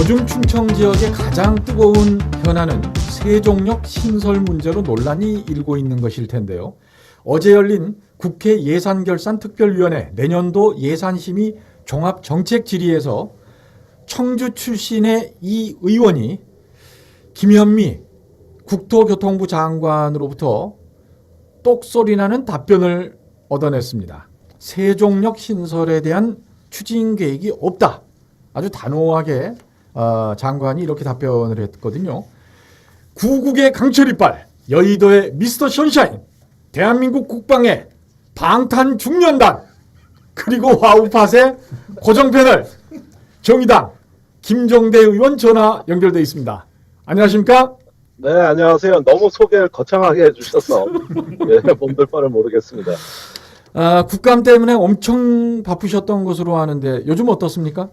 요즘 충청 지역의 가장 뜨거운 현안은 세종역 신설 문제로 논란이 일고 있는 것일 텐데요. 어제 열린 국회 예산결산특별위원회 내년도 예산심의 종합정책질의에서 청주 출신의 이 의원이 김현미 국토교통부 장관으로부터 똑소리나는 답변을 얻어냈습니다. 세종역 신설에 대한 추진 계획이 없다. 아주 단호하게 장관이 이렇게 답변을 했거든요. 구국의 강철 이빨, 여의도의 미스터 션샤인, 대한민국 국방의 방탄 중년단, 그리고 와우팟의 고정 패널, 정의당 김정대 의원 전화 연결돼 있습니다. 안녕하십니까? 네, 안녕하세요. 너무 소개를 거창하게 해주셔서 몸둘 바를 모르겠습니다. 국감 때문에 엄청 바쁘셨던 것으로 아는데 요즘 어떻습니까?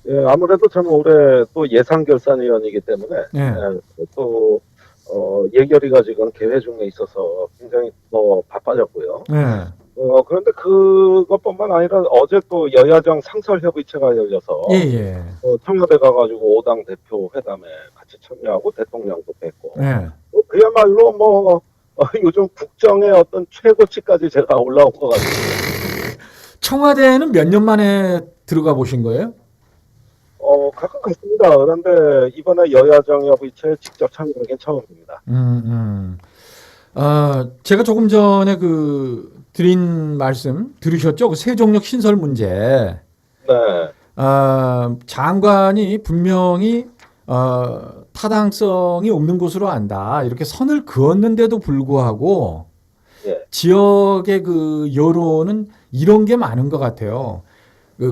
예, 아무래도 저는 올해 또 예산결산위원이기 때문에 네. 또 예결위가 지금 개회 중에 있어서 굉장히 더 바빠졌고요. 네. 그런데 그것뿐만 아니라 어제 또 여야정 상설협의체가 열려서 예. 청와대 가가지고 5당 대표 회담에 같이 참여하고 대통령도 뵙고 네. 그야말로 요즘 국정의 어떤 최고치까지 제가 올라온 것 같습니다. 청와대는 몇 년 만에 들어가 보신 거예요? 가끔 갔습니다. 그런데 이번에 여야정 협의체에 직접 참여하긴 처음입니다. 제가 조금 전에 드린 말씀 들으셨죠? 그 세종역 신설 문제. 네. 장관이 분명히 타당성이 없는 것으로 안다. 이렇게 선을 그었는데도 불구하고 예. 지역의 여론은 이런 게 많은 것 같아요.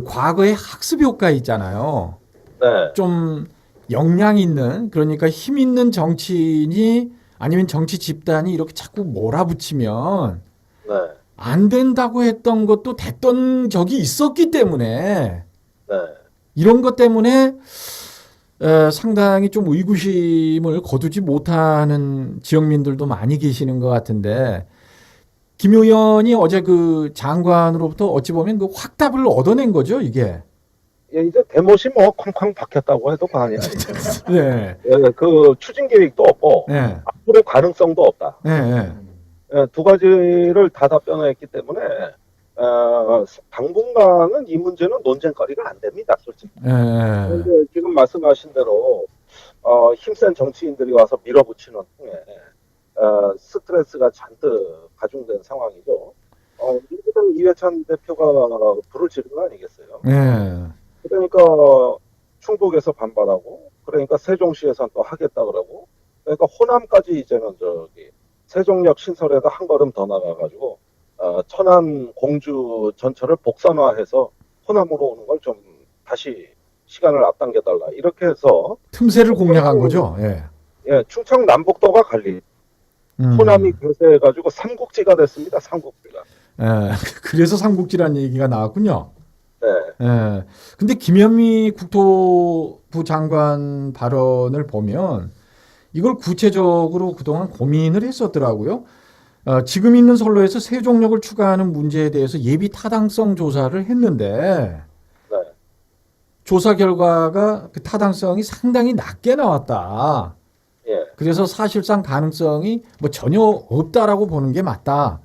과거의 학습 효과 있잖아요. 네. 좀 역량 있는, 그러니까 힘 있는 정치인이 아니면 정치 집단이 이렇게 자꾸 몰아붙이면 네. 안 된다고 했던 것도 됐던 적이 있었기 때문에 네. 이런 것 때문에 상당히 좀 의구심을 거두지 못하는 지역민들도 많이 계시는 것 같은데, 김 의원이 어제 장관으로부터 어찌 보면 확답을 얻어낸 거죠, 이게. 예, 이제 대못이 쾅쾅 박혔다고 해도 과언이 아니죠. 네. 예, 추진 계획도 없고 네. 앞으로 가능성도 없다. 네. 예, 두 가지를 다 답변했기 때문에 당분간은 이 문제는 논쟁거리가 안 됩니다, 솔직히. 네. 그런데 지금 말씀하신 대로 힘센 정치인들이 와서 밀어붙이는 통에 스트레스가 잔뜩 가중된 상황이죠. 민주당 이해찬 대표가 불을 지른 거 아니겠어요? 네. 그러니까 충북에서 반발하고, 그러니까 세종시에서는 또 하겠다 그러고, 그러니까 호남까지 이제는 세종역 신설에다 한 걸음 더 나가가지고 천안 공주 전철을 복선화해서 호남으로 오는 걸 좀 다시 시간을 앞당겨달라 이렇게 해서 틈새를 공략한 거죠. 예. 예, 충청 남북도가 갈리 호남이 교세해가지고 삼국지가 됐습니다. 삼국지가. 예. 그래서 삼국지라는 얘기가 나왔군요. 네. 예. 근데 김현미 국토부 장관 발언을 보면 이걸 구체적으로 그동안 고민을 했었더라고요. 지금 있는 선로에서 세종역을 추가하는 문제에 대해서 예비 타당성 조사를 했는데 네. 조사 결과가 그 타당성이 상당히 낮게 나왔다. 예. 그래서 사실상 가능성이 전혀 없다라고 보는 게 맞다.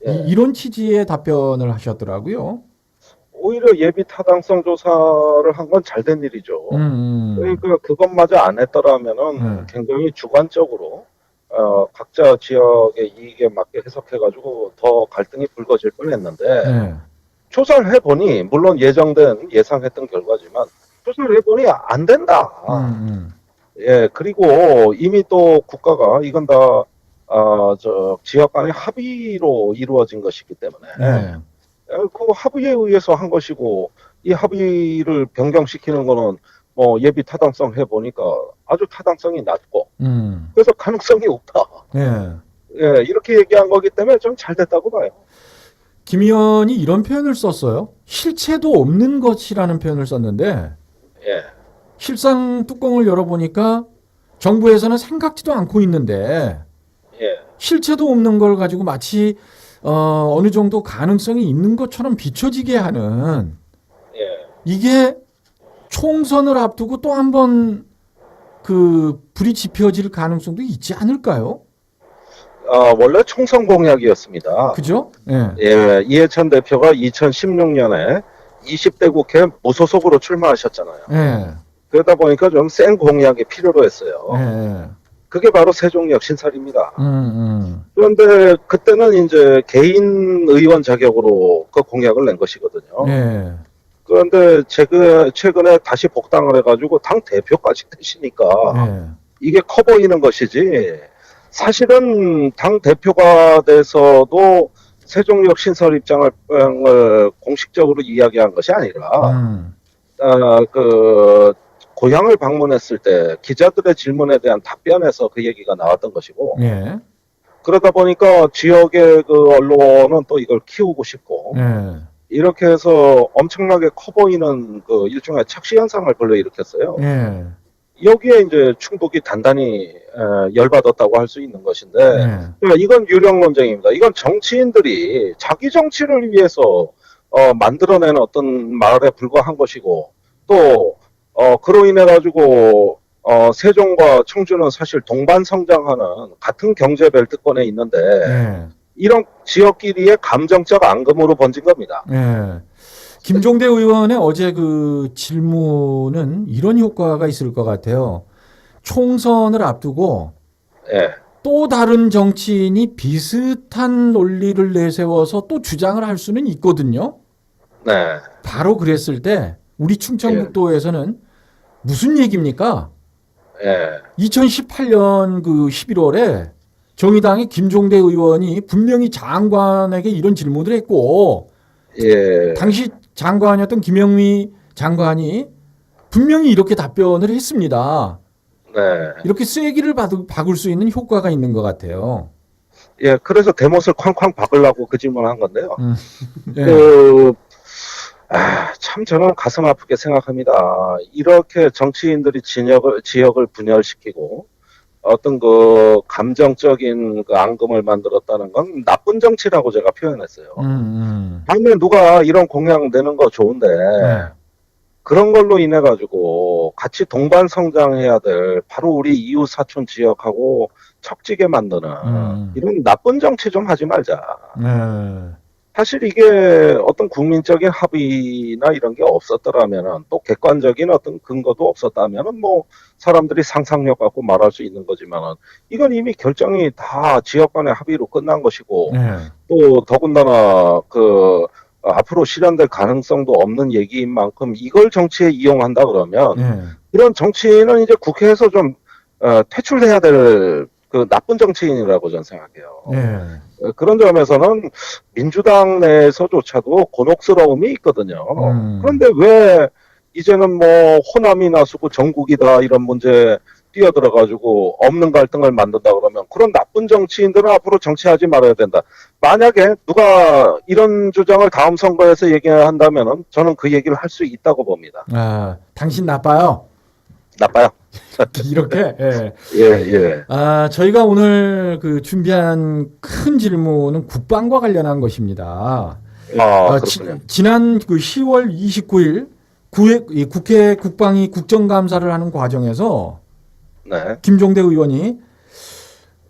예. 이런 취지의 답변을 하셨더라고요. 오히려 예비 타당성 조사를 한 건 잘된 일이죠. 그러니까 그것마저 안 했더라면은 굉장히 주관적으로 각자 지역의 이익에 맞게 해석해가지고 더 갈등이 불거질 뻔했는데 조사를 해보니 물론 예상했던 결과지만 조사를 해보니 안 된다. 예, 그리고 이미 또 국가가 이건 다 지역 간의 합의로 이루어진 것이기 때문에 그 합의에 의해서 한 것이고, 이 합의를 변경시키는 거는 예비 타당성 해보니까 아주 타당성이 낮고 그래서 가능성이 없다. 예, 이렇게 얘기한 거기 때문에 좀 잘 됐다고 봐요. 김 의원이 이런 표현을 썼어요. 실체도 없는 것이라는 표현을 썼는데 예. 실상 뚜껑을 열어보니까 정부에서는 생각지도 않고 있는데 예. 실체도 없는 걸 가지고 마치 어느 정도 가능성이 있는 것처럼 비춰지게 하는 예. 이게 총선을 앞두고 또 한 번 그 불이 지펴질 가능성도 있지 않을까요? 원래 총선 공약이었습니다. 그죠? 예. 예, 이해찬 대표가 2016년에 20대 국회 무소속으로 출마하셨잖아요. 예. 그러다 보니까 좀 센 공약이 필요로 했어요. 예. 그게 바로 세종역 신설입니다. 음. 그런데 그때는 이제 개인 의원 자격으로 그 공약을 낸 것이거든요. 예. 그런데 최근에 다시 복당을 해가지고 당 대표까지 되시니까 예. 이게 커 보이는 것이지, 사실은 당 대표가 돼서도 세종역 신설 입장을 공식적으로 이야기한 것이 아니라 그 고향을 방문했을 때 기자들의 질문에 대한 답변에서 그 얘기가 나왔던 것이고, 예. 그러다 보니까 지역의 그 언론은 또 이걸 키우고 싶고, 예. 이렇게 해서 엄청나게 커 보이는 그 일종의 착시 현상을 불러일으켰어요. 예. 여기에 이제 충북이 단단히 열받았다고 할 수 있는 것인데, 예. 그러니까 이건 유령 논쟁입니다. 이건 정치인들이 자기 정치를 위해서 만들어낸 어떤 말에 불과한 것이고, 또 그로 인해 가지고 세종과 청주는 사실 동반 성장하는 같은 경제 벨트권에 있는데, 예. 이런 지역끼리의 감정적 앙금으로 번진 겁니다. 예. 김종대 의원의 어제 그 질문은 이런 효과가 있을 것 같아요. 총선을 앞두고 예, 또 다른 정치인이 비슷한 논리를 내세워서 또 주장을 할 수는 있거든요. 네, 바로 그랬을 때 우리 충청북도에서는 무슨 얘기입니까? 예, 2018년 그 11월에 정의당의 김종대 의원이 분명히 장관에게 이런 질문을 했고, 예, 당시 장관이었던 김영미 장관이 분명히 이렇게 답변을 했습니다. 네. 이렇게 쐐기를 박을 수 있는 효과가 있는 것 같아요. 예, 그래서 대못을 쾅쾅 박으려고 그 질문을 한 건데요. 예. 참 저는 가슴 아프게 생각합니다. 이렇게 정치인들이 지역을 분열시키고 어떤 그 감정적인 그 앙금을 만들었다는 건 나쁜 정치라고 제가 표현했어요. 다음에 누가 이런 공약 내는 거 좋은데, 그런 걸로 인해 가지고 같이 동반 성장해야 될 바로 우리 이웃 사촌 지역하고 척지게 만드는 이런 나쁜 정치 좀 하지 말자. 사실 이게 어떤 국민적인 합의나 이런 게 없었더라면은, 또 객관적인 어떤 근거도 없었다면은 뭐 사람들이 상상력 갖고 말할 수 있는 거지만은, 이건 이미 결정이 다 지역 간의 합의로 끝난 것이고, 또 더군다나 그 앞으로 실현될 가능성도 없는 얘기인 만큼 이걸 정치에 이용한다 그러면 이런 정치인은 이제 국회에서 좀 퇴출해야 될 그 나쁜 정치인이라고 저는 생각해요. 그런 점에서는 민주당 내에서조차도 곤혹스러움이 있거든요. 그런데 왜 이제는 뭐 호남이나 수구 전국이다 이런 문제 뛰어들어가지고 없는 갈등을 만든다 그러면, 그런 나쁜 정치인들은 앞으로 정치하지 말아야 된다. 만약에 누가 이런 주장을 다음 선거에서 얘기한다면은 저는 그 얘기를 할 수 있다고 봅니다. 당신 나빠요. 나빠요. 이렇게. 예. 예. 저희가 오늘 그 준비한 큰 질문은 국방과 관련한 것입니다. 그렇군요. 지난 그 10월 29일 국회 국방위 국정감사를 하는 과정에서 네. 김종대 의원이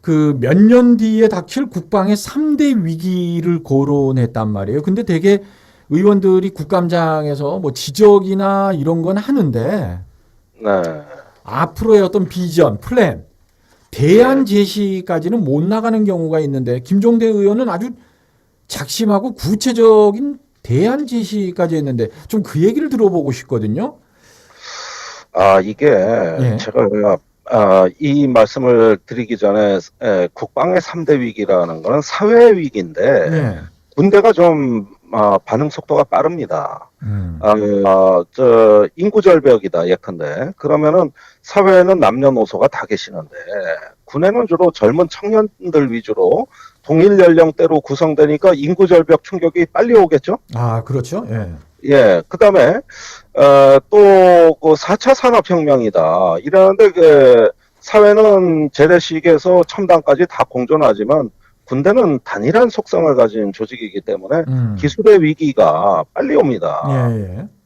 그 몇 년 뒤에 닥칠 국방의 3대 위기를 거론했단 말이에요. 근데 되게 의원들이 국감장에서 뭐 지적이나 이런 건 하는데, 네. 앞으로의 어떤 비전, 플랜, 대안 제시까지는 못 나가는 경우가 있는데, 김종대 의원은 아주 작심하고 구체적인 대안 제시까지 했는데, 좀 그 얘기를 들어보고 싶거든요. 이게 제가 이 말씀을 드리기 전에 국방의 3대 위기라는 거는 사회 위기인데, 군대가 좀 반응 속도가 빠릅니다. 인구 절벽이다 예컨대. 그러면은 사회에는 남녀노소가 다 계시는데, 군에는 주로 젊은 청년들 위주로 동일 연령대로 구성되니까 인구 절벽 충격이 빨리 오겠죠? 그렇죠. 예. 그다음에 또 그 4차 산업혁명이다 이러는데, 그 사회는 재래식에서 첨단까지 다 공존하지만 군대는 단일한 속성을 가진 조직이기 때문에 기술의 위기가 빨리 옵니다.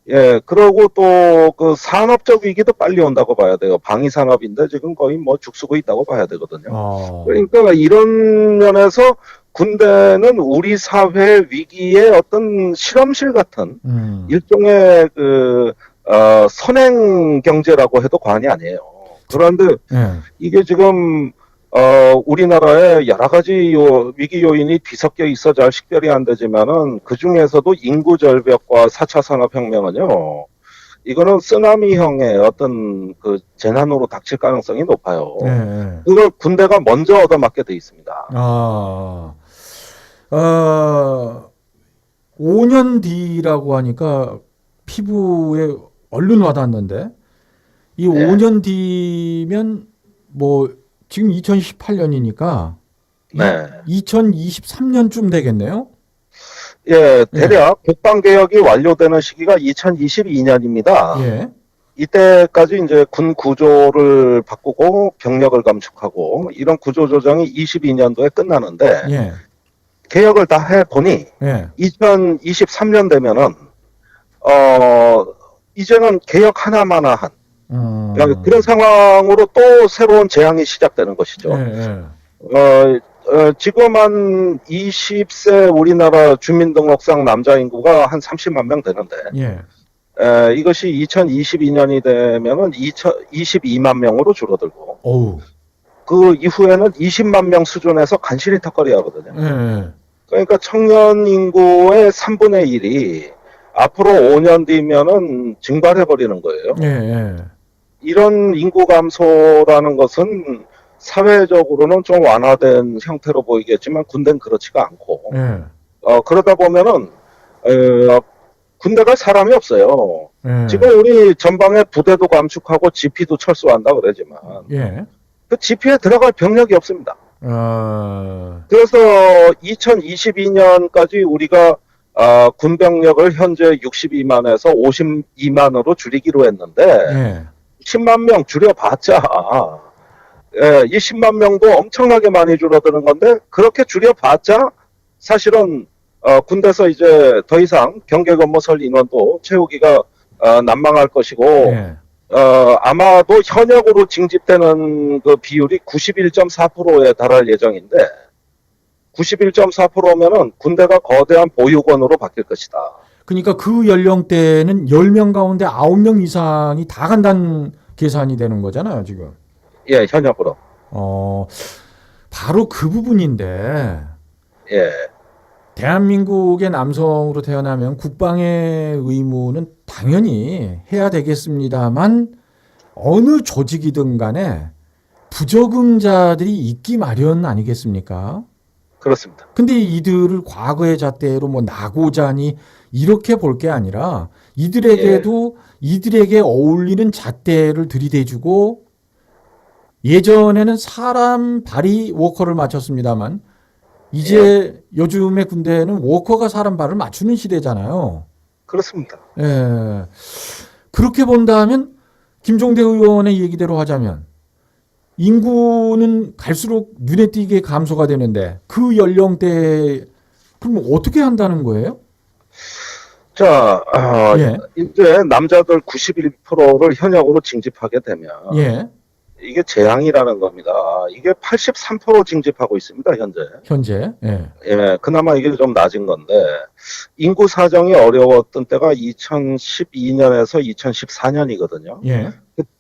예, 그러고 또 그 산업적 위기도 빨리 온다고 봐야 돼요. 방위 산업인데 지금 거의 뭐 죽쓰고 있다고 봐야 되거든요. 그러니까 이런 면에서 군대는 우리 사회 위기의 어떤 실험실 같은 일종의 선행 경제라고 해도 과언이 아니에요. 그런데 이게 지금 우리나라에 여러 가지 위기 요인이 뒤섞여 있어 잘 식별이 안 되지만은 그 중에서도 인구 절벽과 4차 산업혁명은요, 이거는 쓰나미형의 어떤 그 재난으로 닥칠 가능성이 높아요. 그걸 군대가 먼저 얻어맞게 돼 있습니다. 5년 뒤라고 하니까 피부에 얼른 와닿는데 이 5년 뒤면 뭐 지금 2018년이니까 네. 2023년쯤 되겠네요. 예, 대략 국방개혁이 완료되는 시기가 2022년입니다. 예. 이때까지 이제 군 구조를 바꾸고 병력을 감축하고 이런 구조 조정이 22년도에 끝나는데 예. 개혁을 다 해보니 예. 2023년 되면은 이제는 개혁 하나마나한 그런 상황으로 또 새로운 재앙이 시작되는 것이죠. 지금 한 20세 우리나라 주민등록상 남자 인구가 한 30만 명 되는데 이것이 2022년이 되면은 22만 명으로 줄어들고 그 이후에는 20만 명 수준에서 간신히 턱걸이 하거든요. 그러니까 청년 인구의 3분의 1이 앞으로 5년 뒤면은 증발해 버리는 거예요. 이런 인구 감소라는 것은 사회적으로는 좀 완화된 형태로 보이겠지만 군대는 그렇지가 않고 그러다 보면은 군대가 사람이 없어요. 지금 우리 전방에 부대도 감축하고 지피도 철수한다 그러지만 그 지피에 들어갈 병력이 없습니다. 그래서 2022년까지 우리가 군병력을 현재 62만에서 52만으로 줄이기로 했는데 10만 명 줄여봤자 이 10만 명도 엄청나게 많이 줄어드는 건데 그렇게 줄여봤자 사실은 군대에서 이제 더 이상 경계근무설 인원도 채우기가 난망할 것이고 아마도 현역으로 징집되는 그 비율이 91.4%에 달할 예정인데 91.4%면은 군대가 거대한 보육원으로 바뀔 것이다. 그러니까 그 연령대는 10명 가운데 9명 이상이 다 간다는 계산이 되는 거잖아요, 지금. 예, 현역으로. 바로 그 부분인데. 예. 대한민국의 남성으로 태어나면 국방의 의무는 당연히 해야 되겠습니다만 어느 조직이든 간에 부적응자들이 있기 마련 아니겠습니까? 그렇습니다. 근데 이들을 과거의 잣대로 뭐 나고자니 이렇게 볼 게 아니라 이들에게도 이들에게 어울리는 잣대를 들이대주고 예전에는 사람 발이 워커를 맞췄습니다만 이제 요즘의 군대는 워커가 사람 발을 맞추는 시대잖아요. 그렇습니다. 예. 그렇게 본다면 김종대 의원의 얘기대로 하자면 인구는 갈수록 눈에 띄게 감소가 되는데 그 연령대 그럼 어떻게 한다는 거예요? 자, 이제 남자들 91%를 현역으로 징집하게 되면 이게 재앙이라는 겁니다. 이게 83% 징집하고 있습니다, 현재. 예, 그나마 이게 좀 낮은 건데 인구 사정이 어려웠던 때가 2012년에서 2014년이거든요.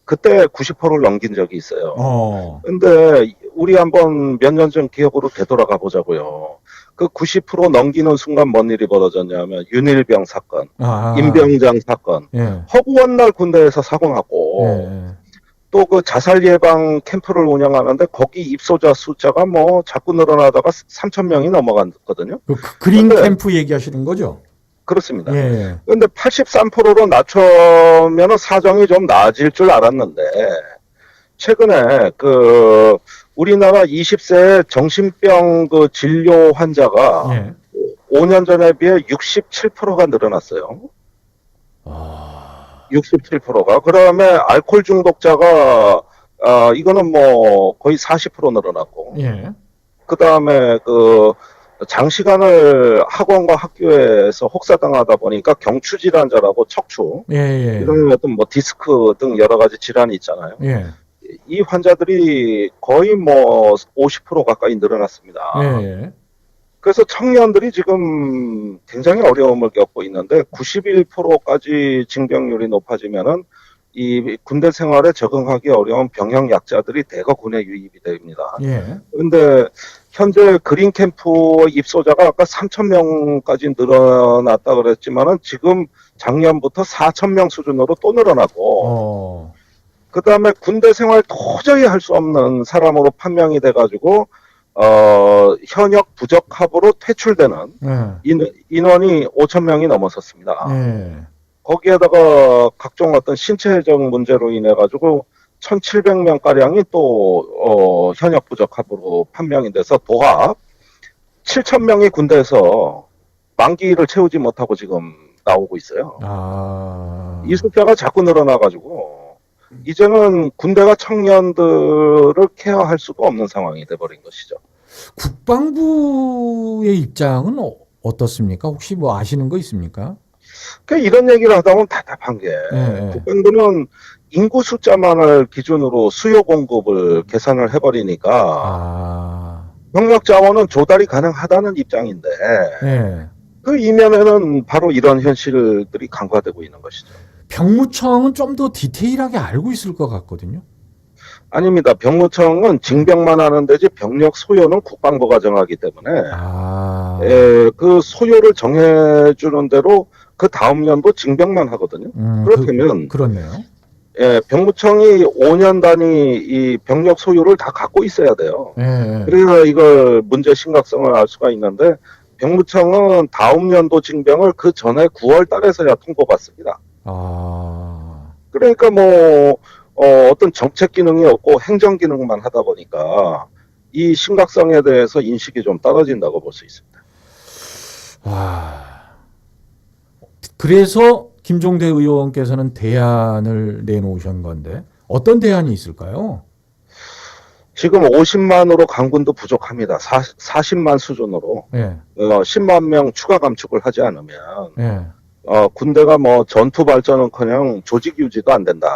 그때 90%를 넘긴 적이 있어요. 근데 우리 한번 몇 년 전 기억으로 되돌아가 보자고요. 그 90% 넘기는 순간 뭔 일이 벌어졌냐면 윤일병 사건, 임병장 사건, 허구한 날 군대에서 사고 났고 또 그 자살 예방 캠프를 운영하는데 거기 입소자 숫자가 뭐 자꾸 늘어나다가 3,000명이 넘어갔거든요. 그 그린 캠프 얘기하시는 거죠? 그렇습니다. 그런데 83%로 낮추면은 사정이 좀 나아질 줄 알았는데 최근에 그 우리나라 20세 정신병 그 진료 환자가 5년 전에 비해 67%가 늘어났어요. 67%가. 그다음에 알코올 중독자가 이거는 뭐 거의 40% 늘어났고. 그다음에 그 장시간을 학원과 학교에서 혹사당하다 보니까 경추 질환자라고 척추 예, 예. 이런 어떤 뭐 디스크 등 여러 가지 질환이 있잖아요. 예. 이 환자들이 거의 뭐 50% 가까이 늘어났습니다. 예. 그래서 청년들이 지금 굉장히 어려움을 겪고 있는데 91%까지 징병률이 높아지면은 이 군대 생활에 적응하기 어려운 병역 약자들이 대거 군에 유입이 됩니다. 예. 그런데 현재 그린 캠프 입소자가 아까 3,000명까지 늘어났다 그랬지만은 지금 작년부터 4,000명 수준으로 또 늘어나고 그다음에 군대 생활 도저히 할 수 없는 사람으로 판명이 돼가지고 현역 부적합으로 퇴출되는 인원이 5,000명이 넘어섰습니다. 거기에다가 각종 어떤 신체적 문제로 인해 가지고 1,700명 가량이 또 현역 부적합으로 판명이 돼서 도합 7,000명이 군대에서 만기를 채우지 못하고 지금 나오고 있어요. 이 숫자가 자꾸 늘어나 가지고 이제는 군대가 청년들을 케어할 수가 없는 상황이 돼버린 것이죠. 국방부의 입장은 어떻습니까? 혹시 뭐 아시는 거 있습니까? 그러니까 이런 얘기를 하다 보면 답답한 게 국방부는 인구 숫자만을 기준으로 수요 공급을 계산을 해버리니까 병력 자원은 조달이 가능하다는 입장인데 그 이면에는 바로 이런 현실들이 간과되고 있는 것이죠. 병무청은 좀 더 디테일하게 알고 있을 것 같거든요. 아닙니다. 병무청은 징병만 하는 데지 병력 소요는 국방부가 정하기 때문에 그 소요를 정해주는 대로 그 다음 연도 징병만 하거든요. 그렇다면 그렇네요. 병무청이 5년 단위 이 병력 소요를 다 갖고 있어야 돼요. 그래야 이걸 문제 심각성을 알 수가 있는데 병무청은 다음 연도 징병을 그 전에 9월 달에서야 통보받습니다. 그러니까 뭐 어떤 정책 기능이 없고 행정 기능만 하다 보니까 이 심각성에 대해서 인식이 좀 떨어진다고 볼 수 있습니다. 그래서 김종대 의원께서는 대안을 내놓으신 건데 어떤 대안이 있을까요? 지금 50만으로 강군도 부족합니다. 40만 수준으로 10만 명 추가 감축을 하지 않으면 군대가 뭐 전투 발전은커녕 조직 유지도 안 된다.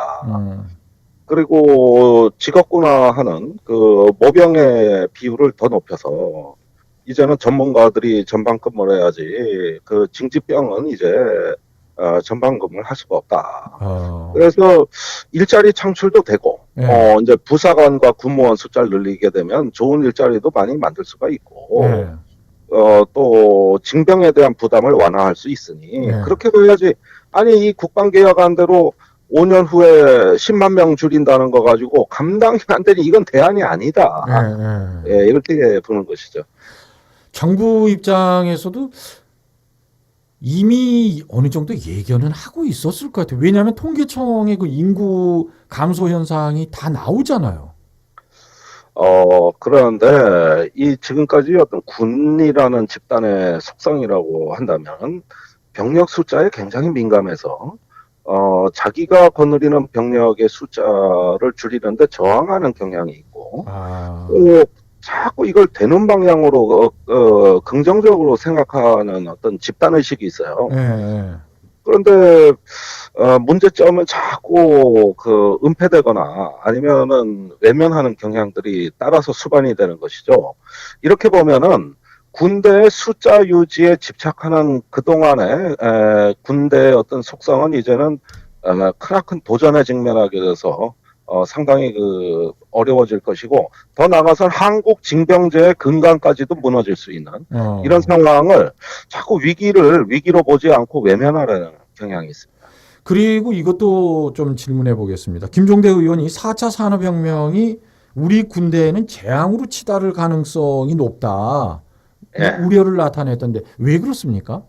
그리고 직업군화하는 그 모병의 비율을 더 높여서 이제는 전문가들이 전방근무를 해야지 그 징집병은 이제 전방근무를 할 수가 없다. 그래서 일자리 창출도 되고 이제 부사관과 군무원 숫자를 늘리게 되면 좋은 일자리도 많이 만들 수가 있고 또 징병에 대한 부담을 완화할 수 있으니 그렇게 해야지. 아니 이 국방개혁안대로 5년 후에 10만 명 줄인다는 거 가지고 감당이 안 되니 이건 대안이 아니다. 이렇게 보는 것이죠. 정부 입장에서도 이미 어느 정도 예견은 하고 있었을 것 같아요. 왜냐하면 통계청의 그 인구 감소 현상이 다 나오잖아요. 그런데 이 지금까지 어떤 군이라는 집단의 속성이라고 한다면 병력 숫자에 굉장히 민감해서 자기가 거느리는 병력의 숫자를 줄이는데 저항하는 경향이 있고 자꾸 이걸 되는 방향으로 긍정적으로 생각하는 어떤 집단의식이 있어요. 그런데 문제점은 자꾸 그 은폐되거나 아니면은 외면하는 경향들이 따라서 수반이 되는 것이죠. 이렇게 보면은 군대의 숫자 유지에 집착하는 그동안의 군대의 어떤 속성은 이제는 크나큰 도전에 직면하게 돼서 상당히 그 어려워질 것이고 더 나아가서는 한국 징병제의 근간까지도 무너질 수 있는 이런 상황을 자꾸 위기로 보지 않고 외면하려는 경향이 있습니다. 그리고 이것도 좀 질문해 보겠습니다. 김종대 의원이 4차 산업혁명이 우리 군대에는 재앙으로 치달을 가능성이 높다. 우려를 나타냈던데 왜 그렇습니까?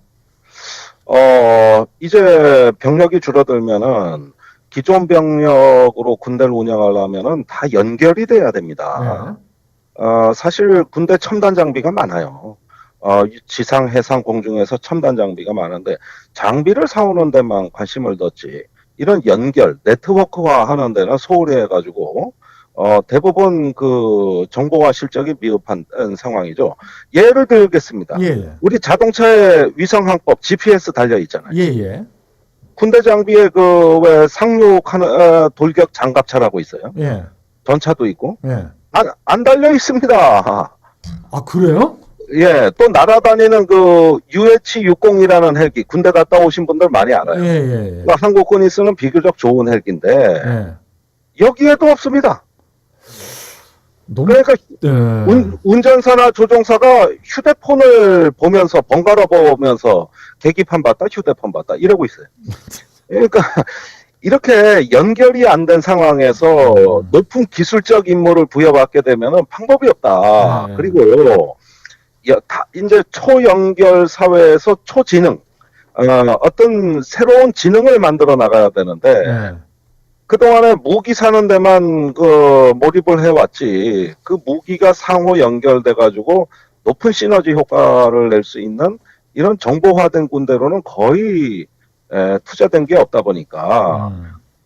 이제 병력이 줄어들면은 기존 병력으로 군대를 운영하려면은 다 연결이 돼야 됩니다. 사실 군대 첨단 장비가 많아요. 지상, 해상, 공중에서 첨단 장비가 많은데 장비를 사오는 데만 관심을 뒀지 이런 연결, 네트워크화 하는 데는 소홀히 해가지고 대부분 그 정보화 실적이 미흡한 상황이죠. 예를 들겠습니다. 예, 예. 우리 자동차에 위성항법 GPS 달려 있잖아요. 예, 예. 군대 장비에 그 왜 상륙하는 돌격 장갑차라고 있어요. 예. 전차도 있고 예. 안 달려 있습니다. 아, 그래요? 예, 또 날아다니는 그 UH-60이라는 헬기 군대 갔다 오신 분들 많이 알아요. 예, 예, 예. 그러니까 한국군이 쓰는 비교적 좋은 헬기인데 예. 여기에도 없습니다. 너무 그러니까 예. 운전사나 조종사가 휴대폰을 보면서 번갈아 보면서 계기판 봤다 휴대폰 봤다 이러고 있어요. 그러니까 이렇게 연결이 안 된 상황에서 높은 기술적 임무를 부여받게 되면은 방법이 없다. 네. 그리고 이제 초연결 사회에서 초지능 어떤 새로운 지능을 만들어 나가야 되는데 예. 그동안에 무기 사는 데만 그 몰입을 해왔지 그 무기가 상호 연결돼 가지고 높은 시너지 효과를 낼 수 있는 이런 정보화된 군대로는 거의 투자된 게 없다 보니까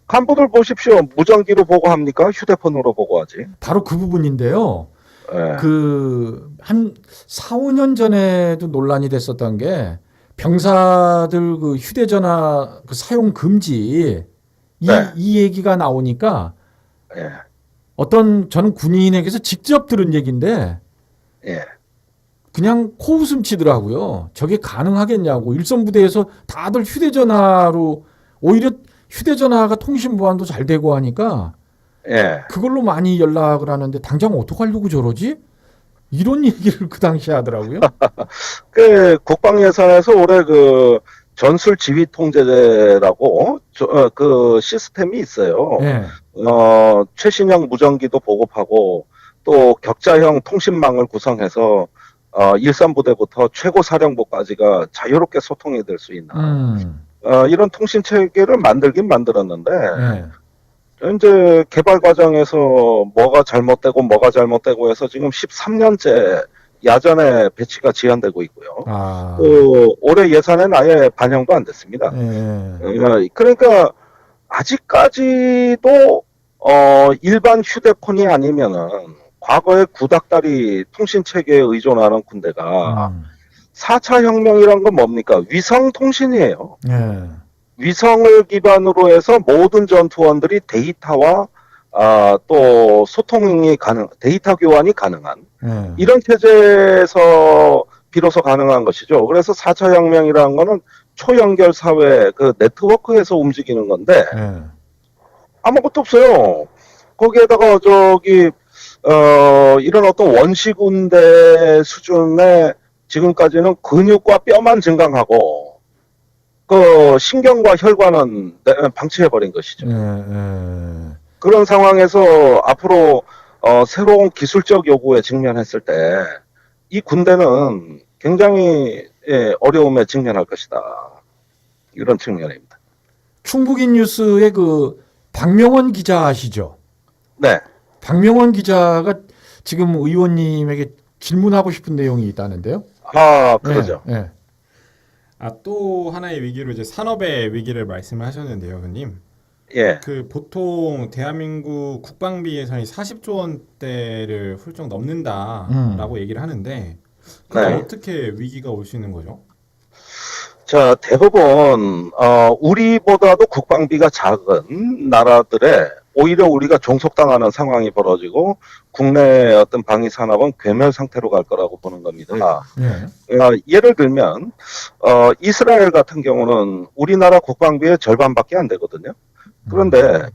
간부들 보십시오. 무전기로 보고 합니까? 휴대폰으로 보고 하지. 바로 그 부분인데요. 예. 한 4, 5년 전에도 논란이 됐었던 게 병사들 그 휴대전화 그 사용 금지 네. 이 얘기가 나오니까 예. 저는 군인에게서 직접 들은 얘기인데 예. 그냥 코웃음 치더라고요. 저게 가능하겠냐고. 일선부대에서 다들 휴대전화로 오히려 휴대전화가 통신 보안도 잘 되고 하니까 예. 그걸로 많이 연락을 하는데 당장 어떡하려고 저러지? 이런 얘기를 그 당시에 하더라고요. 그 국방 예산에서 올해 그 전술 지휘 통제제라고 그 시스템이 있어요. 예. 최신형 무전기도 보급하고 또 격자형 통신망을 구성해서 일선부대부터 최고 사령부까지가 자유롭게 소통이 될 수 있는 이런 통신 체계를 만들긴 만들었는데 예. 이제 개발 과정에서 뭐가 잘못되고 해서 지금 13년째 야전에 배치가 지연되고 있고요. 올해 예산에는 아예 반영도 안 됐습니다. 그러니까 아직까지도 일반 휴대폰이 아니면은 과거의 구닥다리 통신 체계에 의존하는 군대가 4차 혁명이란 건 뭡니까? 위성 통신이에요. 위성을 기반으로 해서 모든 전투원들이 데이터와 또 데이터 교환이 가능한 이런 체제에서 비로소 가능한 것이죠. 그래서 4차 혁명이라는 거는 초연결 사회 그 네트워크에서 움직이는 건데 아무것도 없어요. 거기에다가 이런 어떤 원시군대 수준의 지금까지는 근육과 뼈만 증강하고 그 신경과 혈관은 방치해버린 것이죠. 그런 상황에서 앞으로 새로운 기술적 요구에 직면했을 때 이 군대는 굉장히 어려움에 직면할 것이다. 이런 측면입니다. 충북인 뉴스의 그 박명원 기자 아시죠? 네. 박명원 기자가 지금 의원님에게 질문하고 싶은 내용이 있다는데요. 그러죠. 네. 또 하나의 위기로 이제 산업의 위기를 말씀을 하셨는데요, 의원님. 예. 그 보통 대한민국 국방비 예산이 40조 원대를 훌쩍 넘는다라고 얘기를 하는데 네. 어떻게 위기가 올 수 있는 거죠? 자, 대부분 우리보다도 국방비가 작은 나라들에 오히려 우리가 종속당하는 상황이 벌어지고 국내 어떤 방위 산업은 괴멸 상태로 갈 거라고 보는 겁니다. 예를 들면 이스라엘 같은 경우는 우리나라 국방비의 절반밖에 안 되거든요. 그런데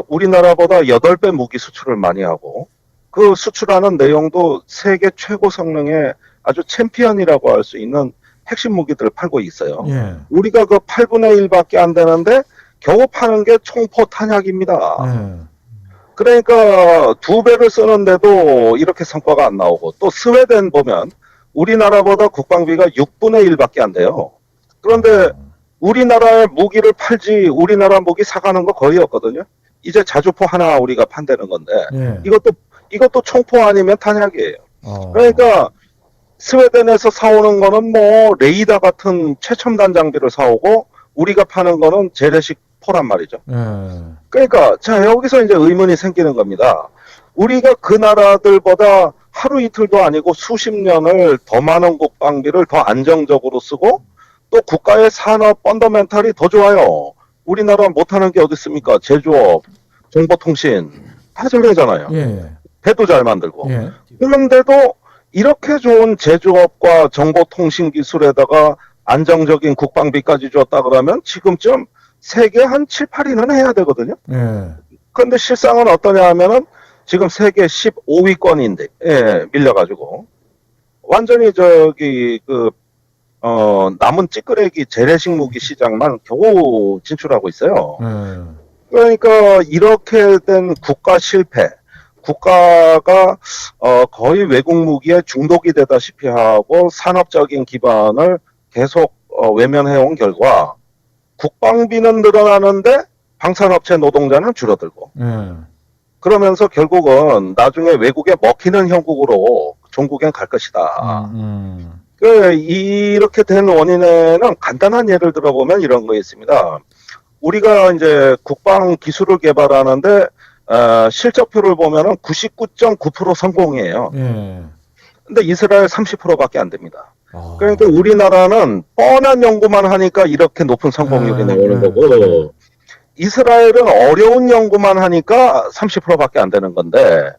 우리나라보다 8배 무기 수출을 많이 하고 그 수출하는 내용도 세계 최고 성능의 아주 챔피언이라고 할 수 있는 핵심 무기들을 팔고 있어요. 우리가 그 8분의 1밖에 안 되는데 겨우 파는 게 총포 탄약입니다. 그러니까 2배를 쓰는데도 이렇게 성과가 안 나오고 또 스웨덴 보면 우리나라보다 국방비가 6분의 1밖에 안 돼요. 그런데 우리나라의 무기를 팔지 우리나라 무기 사가는 거 거의 없거든요. 이제 자주포 하나 우리가 판다는 건데 이것도 총포 아니면 탄약이에요. 그러니까 스웨덴에서 사오는 거는 뭐 레이더 같은 최첨단 장비를 사오고 우리가 파는 거는 재래식 10%란 말이죠. 예. 그러니까 자 여기서 이제 의문이 생기는 겁니다. 우리가 그 나라들보다 하루 이틀도 아니고 수십 년을 더 많은 국방비를 더 안정적으로 쓰고 또 국가의 산업 펀더멘탈이 더 좋아요. 우리나라 못하는 게 어디 있습니까? 제조업, 정보통신 다 잘하잖아요. 예. 배도 잘 만들고. 예. 그런데도 이렇게 좋은 제조업과 정보통신 기술에다가 안정적인 국방비까지 줬다 그러면 지금쯤 세계 한 7, 8위는 해야 되거든요. 예. 그런데 실상은 어떠냐 하면은 지금 세계 15위권인데 밀려가지고 완전히 남은 찌끄레기 재래식 무기 시장만 겨우 진출하고 있어요. 그러니까 이렇게 된 국가 실패, 국가가 거의 외국 무기에 중독이 되다시피 하고 산업적인 기반을 계속 외면해온 결과 국방비는 늘어나는데 방산업체 노동자는 줄어들고 그러면서 결국은 나중에 외국에 먹히는 형국으로 종국엔 갈 것이다. 이렇게 된 원인에는 간단한 예를 들어보면 이런 거 있습니다. 우리가 이제 국방 기술을 개발하는데 실적표를 보면은 99.9% 성공이에요. 근데 이스라엘 30%밖에 안 됩니다. 그러니까 우리나라는 뻔한 연구만 하니까 이렇게 높은 성공률이 나오는 거고 이스라엘은 어려운 연구만 하니까 30%밖에 안 되는 건데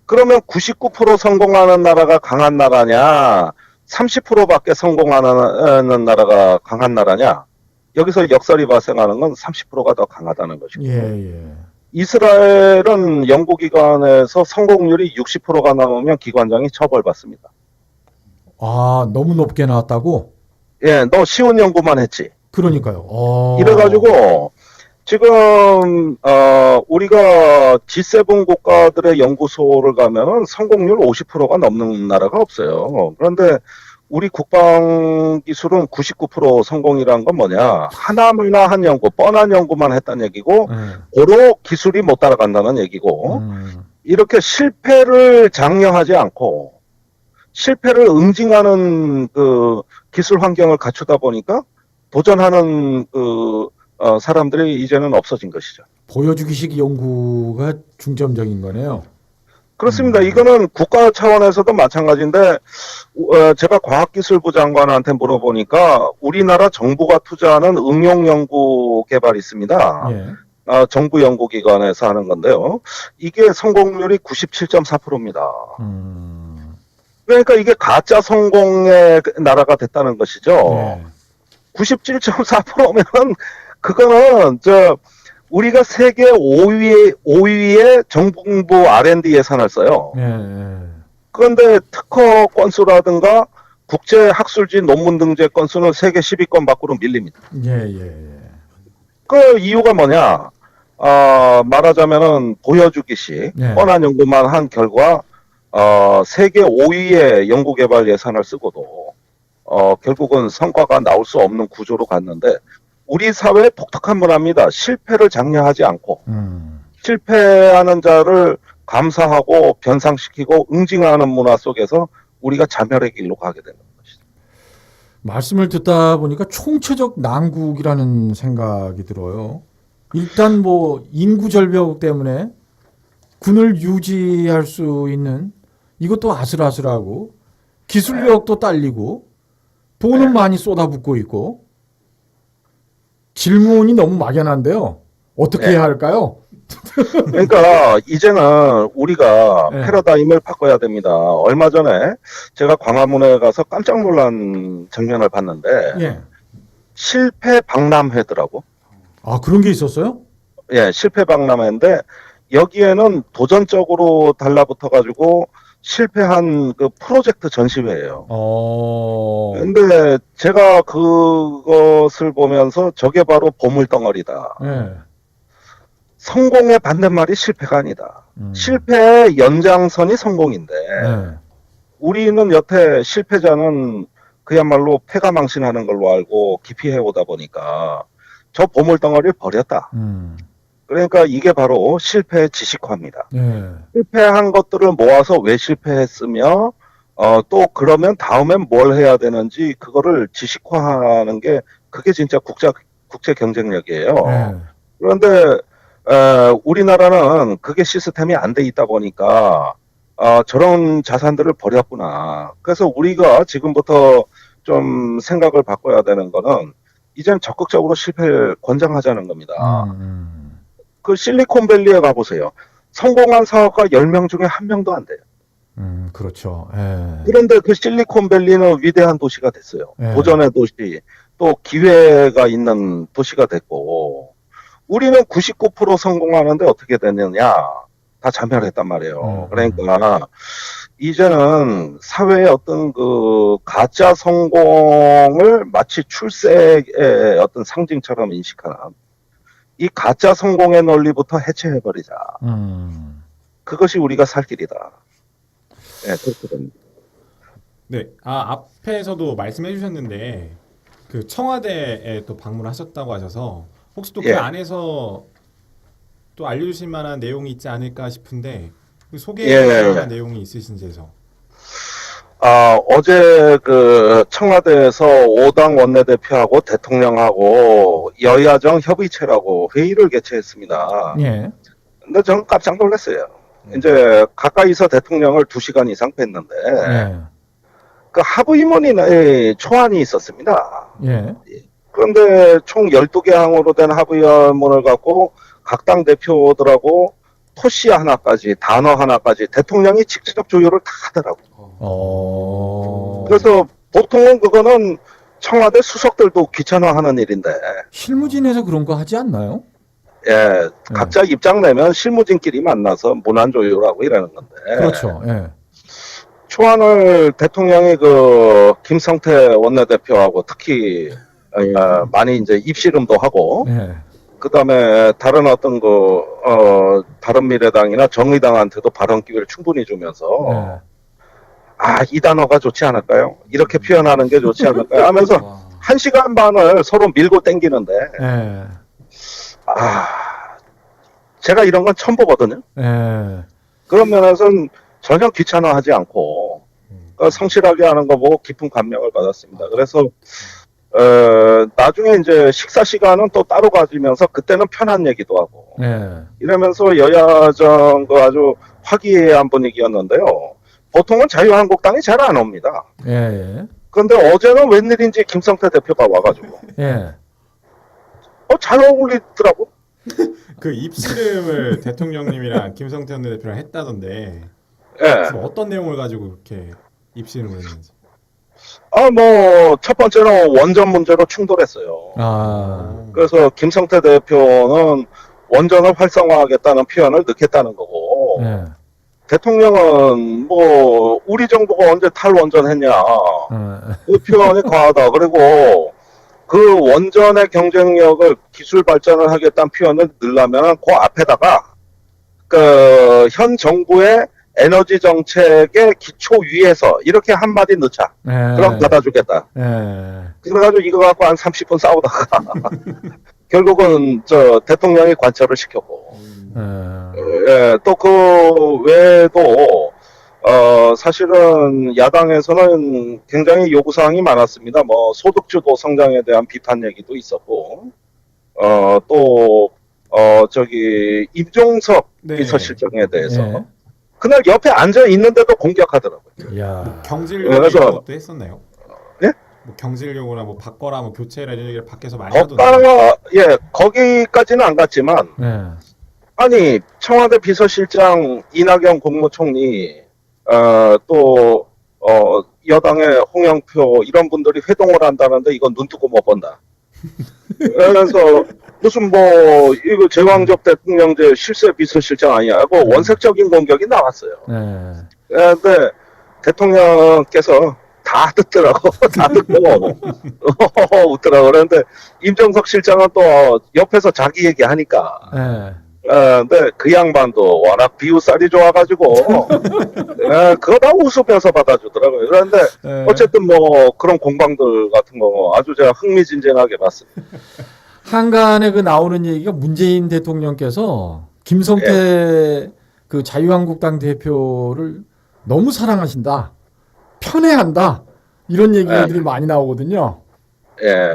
그러면 99% 성공하는 나라가 강한 나라냐 30%밖에 성공하는 나라가 강한 나라냐 여기서 역설이 발생하는 건 30%가 더 강하다는 것이고 이스라엘은 연구기관에서 성공률이 60%가 넘으면 기관장이 처벌받습니다. 아, 너무 높게 나왔다고? 예, 너 쉬운 연구만 했지. 그러니까요. 이래가지고 지금 우리가 G7 국가들의 연구소를 가면은 성공률 50%가 넘는 나라가 없어요. 그런데 우리 국방 기술은 99% 성공이란 건 뭐냐? 하나마나 한 연구, 뻔한 연구만 했다는 얘기고, 고로 기술이 못 따라간다는 얘기고, 이렇게 실패를 장려하지 않고 실패를 응징하는 그 기술 환경을 갖추다 보니까 도전하는 사람들이 이제는 없어진 것이죠. 보여주기식 연구가 중점적인 거네요. 그렇습니다. 이거는 국가 차원에서도 마찬가지인데 제가 과학기술부 장관한테 물어보니까 우리나라 정부가 투자하는 응용연구 개발이 있습니다. 정부 연구기관에서 하는 건데요. 이게 성공률이 97.4%입니다. 그러니까 이게 가짜 성공의 나라가 됐다는 것이죠. 97.4%면 그거는 우리가 세계 5위의 정부 R&D 예산을 써요. 그런데 특허 건수라든가 국제 학술지 논문 등재 건수는 세계 10위권 밖으로 밀립니다. 그 이유가 뭐냐? 말하자면은 보여주기식 뻔한 연구만 한 결과 세계 5위의 연구개발 예산을 쓰고도 결국은 성과가 나올 수 없는 구조로 갔는데 우리 사회의 독특한 문화입니다. 실패를 장려하지 않고 실패하는 자를 감사하고 변상시키고 응징하는 문화 속에서 우리가 자멸의 길로 가게 되는 것이죠. 말씀을 듣다 보니까 총체적 난국이라는 생각이 들어요. 일단 뭐 인구 절벽 때문에 군을 유지할 수 있는 이것도 아슬아슬하고 기술력도 딸리고 돈은 많이 쏟아붓고 있고 질문이 너무 막연한데요. 어떻게 해야 할까요? 그러니까 이제는 우리가 패러다임을 바꿔야 됩니다. 얼마 전에 제가 광화문에 가서 깜짝 놀란 장면을 봤는데 실패 박람회더라고. 아, 그런 게 있었어요? 예, 실패 박람회인데 여기에는 도전적으로 달라붙어 가지고 실패한 그 프로젝트 전시회예요. 근데 제가 그것을 보면서 저게 바로 보물덩어리다. 성공의 반대말이 실패가 아니다. 실패의 연장선이 성공인데 우리는 여태 실패자는 그야말로 패가망신하는 걸로 알고 기피해오다 보니까 저 보물덩어리를 버렸다. 그러니까 이게 바로 실패의 지식화입니다. 실패한 것들을 모아서 왜 실패했으며 또 그러면 다음엔 뭘 해야 되는지 그거를 지식화하는 게 그게 진짜 국제 경쟁력이에요. 그런데 우리나라는 그게 시스템이 안 돼 있다 보니까 저런 자산들을 버렸구나. 그래서 우리가 지금부터 좀 생각을 바꿔야 되는 거는 이젠 적극적으로 실패를 권장하자는 겁니다. 그 실리콘밸리에 가보세요. 성공한 사업가 10명 중에 1명도 안 돼요. 그렇죠. 예. 그런데 그 실리콘밸리는 위대한 도시가 됐어요. 예. 도전의 도시, 또 기회가 있는 도시가 됐고, 우리는 99% 성공하는데 어떻게 됐느냐? 다 자멸했단 말이에요. 그러니까 이제는 사회의 어떤 그 가짜 성공을 마치 출세의 어떤 상징처럼 인식하는 이 가짜 성공의 논리부터 해체해버리자. 그것이 우리가 살 길이다. 네, 그렇게 됩니다. 네, 앞에서도 말씀해 주셨는데 그 청와대에 또 방문하셨다고 하셔서 혹시 또 그 예. 안에서 또 알려주실 만한 내용이 있지 않을까 싶은데 그 예. 소개할 만한 내용이 있으신지 해서. 어제 그 청와대에서 5당 원내대표하고 대통령하고 여야정 협의체라고 회의를 개최했습니다. 예. 근데 저는 깜짝 놀랐어요. 이제 가까이서 대통령을 2시간 이상 뵀는데 예. 그 하부임원이 초안이 있었습니다. 예. 그런데 총 12개 항으로 된 하부임원을 갖고 각 당 대표들하고 토시 하나까지 단어 하나까지 대통령이 직접 조율을 다 하더라고요. 그래서 보통은 그거는 청와대 수석들도 귀찮아하는 일인데 실무진에서 그런 거 하지 않나요? 예, 각자 입장 내면 실무진끼리 만나서 문안 조율하고 이러는 건데. 그렇죠. 예. 초안을 대통령이 그 김성태 원내대표하고 특히 많이 이제 입씨름도 하고 예. 그다음에 다른 어떤 바른미래당이나 정의당한테도 발언 기회를 충분히 주면서 이 단어가 좋지 않을까요? 이렇게 표현하는 게 좋지 않을까요? 하면서 1시간 반을 서로 밀고 땡기는데 예. 제가 이런 건 처음 보거든요. 예. 그런 면에서는 전혀 귀찮아하지 않고 성실하게 하는 거 보고 깊은 감명을 받았습니다. 그래서 나중에 이제 식사 시간은 또 따로 가지면서 그때는 편한 얘기도 하고 이러면서 여야정 그 아주 화기애애한 분위기였는데요. 보통은 자유한국당이 잘 안 옵니다. 그런데 어제는 웬일인지 김성태 대표가 와가지고 잘 어울리더라고. 그 입씨름을 대통령님이랑 김성태 원내대표랑 했다던데 어떤 내용을 가지고 그렇게 입씨름을 했는지. 첫 번째는 원전 문제로 충돌했어요. 그래서 김성태 대표는 원전을 활성화하겠다는 표현을 넣겠다는 거고, 대통령은 우리 정부가 언제 탈원전 했냐. 그 표현이 과하다. 그리고 그 원전의 경쟁력을 기술 발전을 하겠다는 표현을 넣으려면 그 앞에다가 현 정부의 에너지 정책의 기초 위에서 이렇게 한마디 넣자. 그럼 받아주겠다. 그래가지고 이거 갖고 한 30분 싸우다가 결국은 대통령이 관철을 시켰고 또 그 외에도 사실은 야당에서는 굉장히 요구사항이 많았습니다. 소득주도 성장에 대한 비판 얘기도 있었고 또 임종석 비서실장에 대해서 그날 옆에 앉아 있는데도 공격하더라고요. 경질 요구 이런 것도 했었나요? 예? 경질 요구나 바꿔라, 교체라 이런 얘기를 밖에서 많이 하던데. 거기까지는 안 갔지만 아니 청와대 비서실장 이낙연 국무총리 또 여당의 홍영표 이런 분들이 회동을 한다는데 이건 눈 뜨고 못 본다. 그래서 무슨 이거 제왕적 대통령제 실세 비서실장 아니야 하고 원색적인 공격이 나왔어요. 그런데 대통령께서 다 듣더라고. 다 듣고 웃더라고. 그런데 임종석 실장은 또 옆에서 자기 얘기하니까 근데 그 양반도 워낙 비웃살이 좋아가지고 그거 다 웃으면서 받아주더라고요. 그런데 어쨌든 그런 공방들 같은 거 아주 제가 흥미진진하게 봤습니다. 한간에 나오는 얘기가 문재인 대통령께서 김성태 그 자유한국당 대표를 너무 사랑하신다, 편애한다 이런 얘기들이 많이 나오거든요. 예.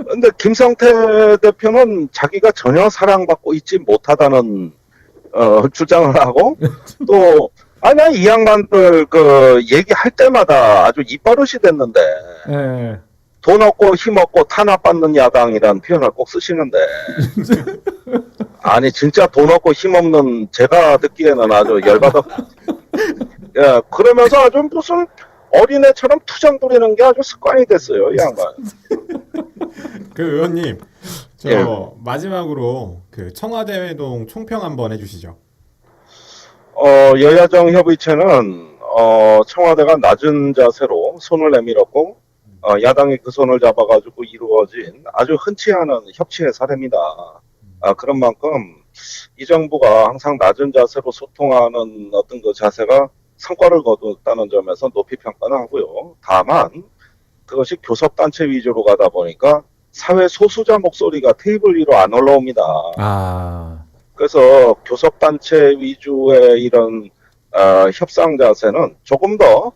근데 김성태 대표는 자기가 전혀 사랑받고 있지 못하다는 주장을 하고 또 아니 이 양반들 그 얘기할 때마다 아주 입버릇이 됐는데 예. 돈 없고 힘 없고 탄압받는 야당이라는 표현을 꼭 쓰시는데 아니 진짜 돈 없고 힘 없는 제가 듣기에는 아주 열받아. 예, 그러면서 아주 무슨 어린애처럼 투정 부리는 게 아주 습관이 됐어요, 이 양반. 그 의원님, 저 예. 마지막으로 그 청와대회동 총평 한번 해주시죠. 여야정 협의체는 청와대가 낮은 자세로 손을 내밀었고 야당이 그 손을 잡아가지고 이루어진 아주 흔치 않은 협치의 사례입니다. 그런 만큼 이 정부가 항상 낮은 자세로 소통하는 어떤 그 자세가 성과를 거뒀다는 점에서 높이 평가는 하고요. 다만 그것이 교섭단체 위주로 가다 보니까 사회 소수자 목소리가 테이블 위로 안 올라옵니다. 그래서 교섭단체 위주의 이런 협상 자세는 조금 더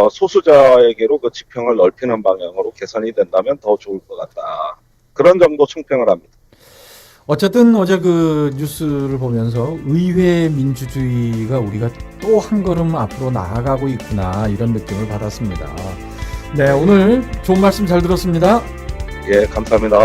소수자에게로 그 지평을 넓히는 방향으로 개선이 된다면 더 좋을 것 같다. 그런 정도 총평을 합니다. 어쨌든 어제 그 뉴스를 보면서 의회 민주주의가 우리가 또 한 걸음 앞으로 나아가고 있구나 이런 느낌을 받았습니다. 네, 오늘 좋은 말씀 잘 들었습니다. 예, 감사합니다.